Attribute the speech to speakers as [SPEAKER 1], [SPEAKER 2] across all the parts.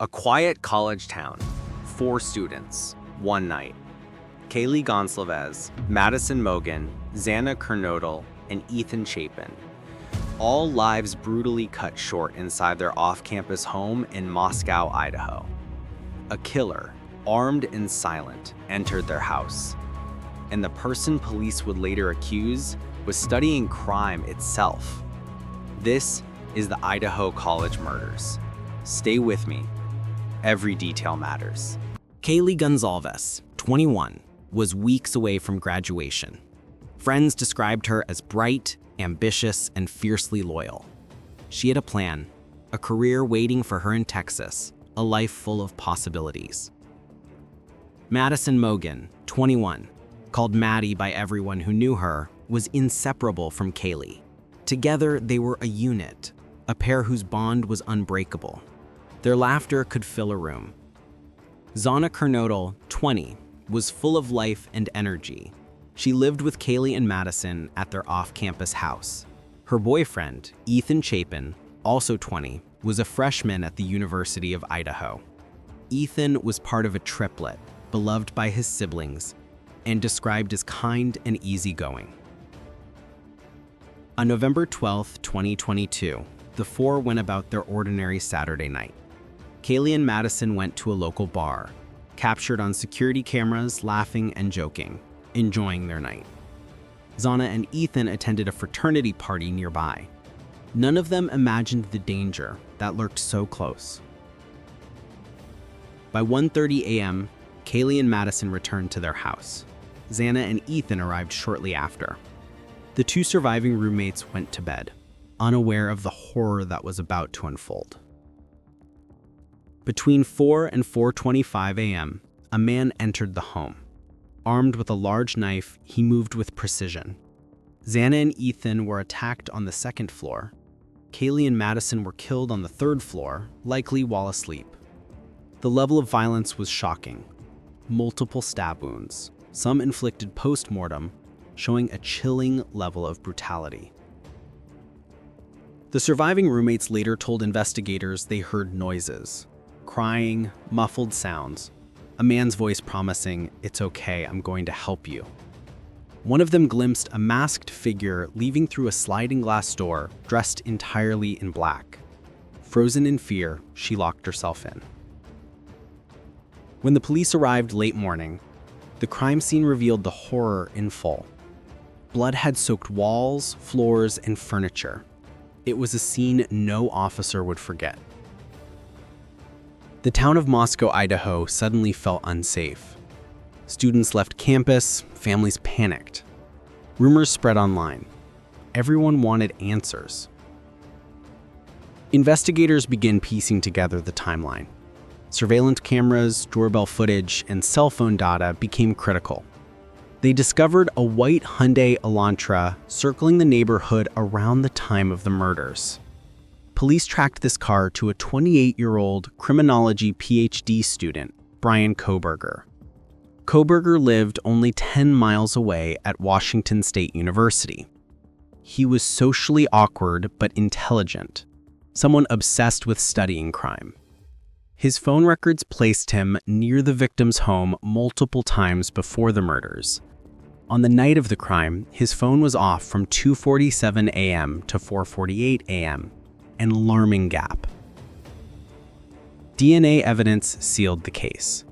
[SPEAKER 1] A quiet college town, 4 students, one night. Kaylee Gonsalves, Madison Mogan, Xana Kernodle, and Ethan Chapin. All lives brutally cut short inside their off-campus home in Moscow, Idaho. A killer, armed and silent, entered their house. And the person police would later accuse was studying crime itself. This is the Idaho College murders. Stay with me. Every detail matters.
[SPEAKER 2] Kaylee Gonsalves, 21, was weeks away from graduation. Friends described her as bright, ambitious, and fiercely loyal. She had a plan, a career waiting for her in Texas, a life full of possibilities. Madison Mogan, 21, called Maddie by everyone who knew her, was inseparable from Kaylee. Together, they were a unit, a pair whose bond was unbreakable. Their laughter could fill a room. Xana Kernodle, 20, was full of life and energy. She lived with Kaylee and Madison at their off-campus house. Her boyfriend, Ethan Chapin, also 20, was a freshman at the University of Idaho. Ethan was part of a triplet, beloved by his siblings, and described as kind and easygoing. On November 12, 2022, the 4 went about their ordinary Saturday night. Kaylee and Madison went to a local bar, captured on security cameras, laughing and joking, enjoying their night. Xana and Ethan attended a fraternity party nearby. None of them imagined the danger that lurked so close. By 1:30 a.m., Kaylee and Madison returned to their house. Xana and Ethan arrived shortly after. The 2 surviving roommates went to bed, unaware of the horror that was about to unfold. Between 4 and 4:25 a.m., a man entered the home. Armed with a large knife, he moved with precision. Xana and Ethan were attacked on the 2nd floor. Kaylee and Madison were killed on the 3rd floor, likely while asleep. The level of violence was shocking. Multiple stab wounds, some inflicted post-mortem, showing a chilling level of brutality. The surviving roommates later told investigators they heard noises. Crying, muffled sounds, a man's voice promising, "It's okay, I'm going to help you." One of them glimpsed a masked figure leaving through a sliding glass door, dressed entirely in black. Frozen in fear, she locked herself in. When the police arrived late morning, the crime scene revealed the horror in full. Blood had soaked walls, floors, and furniture. It was a scene no officer would forget. The town of Moscow, Idaho suddenly felt unsafe. Students left campus, families panicked. Rumors spread online. Everyone wanted answers. Investigators began piecing together the timeline. Surveillance cameras, doorbell footage, and cell phone data became critical. They discovered a white Hyundai Elantra circling the neighborhood around the time of the murders. Police tracked this car to a 28-year-old criminology PhD student, Brian Kohberger. Kohberger lived only 10 miles away at Washington State University. He was socially awkward but intelligent, someone obsessed with studying crime. His phone records placed him near the victim's home multiple times before the murders. On the night of the crime, his phone was off from 2:47 a.m. to 4:48 a.m., an alarming gap. DNA evidence sealed the case.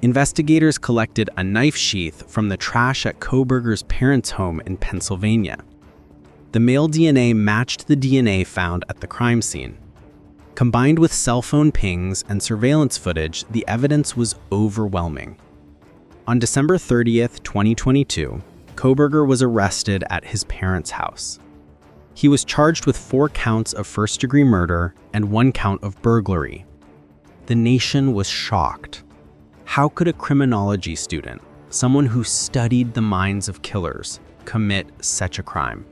[SPEAKER 2] Investigators collected a knife sheath from the trash at Kohberger's parents' home in Pennsylvania. The male DNA matched the DNA found at the crime scene. Combined with cell phone pings and surveillance footage, the evidence was overwhelming. On December 30th, 2022, Kohberger was arrested at his parents' house. He was charged with 4 counts of first-degree murder and 1 count of burglary. The nation was shocked. How could a criminology student, someone who studied the minds of killers, commit such a crime?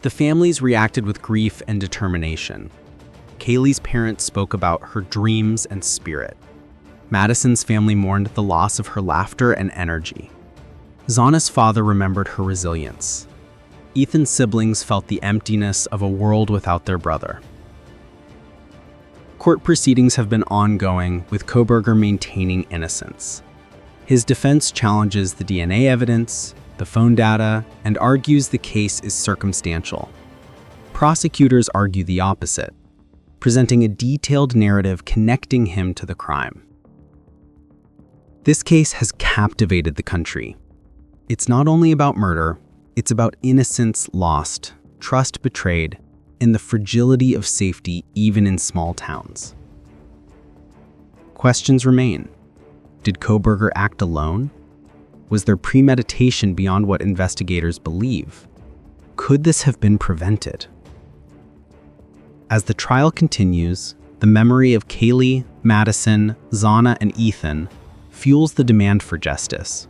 [SPEAKER 2] The families reacted with grief and determination. Kaylee's parents spoke about her dreams and spirit. Madison's family mourned the loss of her laughter and energy. Xana's father remembered her resilience. Ethan's siblings felt the emptiness of a world without their brother. Court proceedings have been ongoing, with Kohberger maintaining innocence. His defense challenges the DNA evidence, the phone data, and argues the case is circumstantial. Prosecutors argue the opposite, presenting a detailed narrative connecting him to the crime. This case has captivated the country. It's not only about murder, it's about innocence lost, trust betrayed, and the fragility of safety even in small towns. Questions remain. Did Kohberger act alone? Was there premeditation beyond what investigators believe? Could this have been prevented? As the trial continues, the memory of Kaylee, Madison, Zana, and Ethan fuels the demand for justice.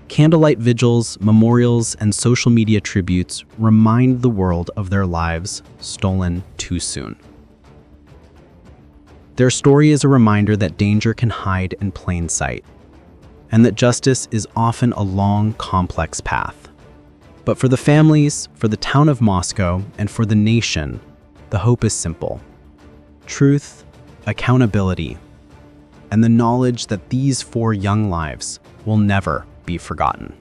[SPEAKER 2] Candlelight vigils, memorials, and social media tributes remind the world of their lives stolen too soon. Their story is a reminder that danger can hide in plain sight, and that justice is often a long, complex path. But for the families, for the town of Moscow, and for the nation, the hope is simple: truth, accountability, and the knowledge that these 4 young lives will never be forgotten.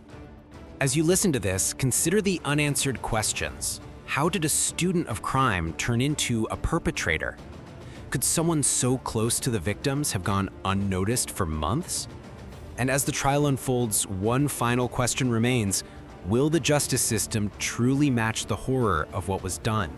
[SPEAKER 3] As you listen to this, consider the unanswered questions. How did a student of crime turn into a perpetrator? Could someone so close to the victims have gone unnoticed for months? And as the trial unfolds, one final question remains: will the justice system truly match the horror of what was done?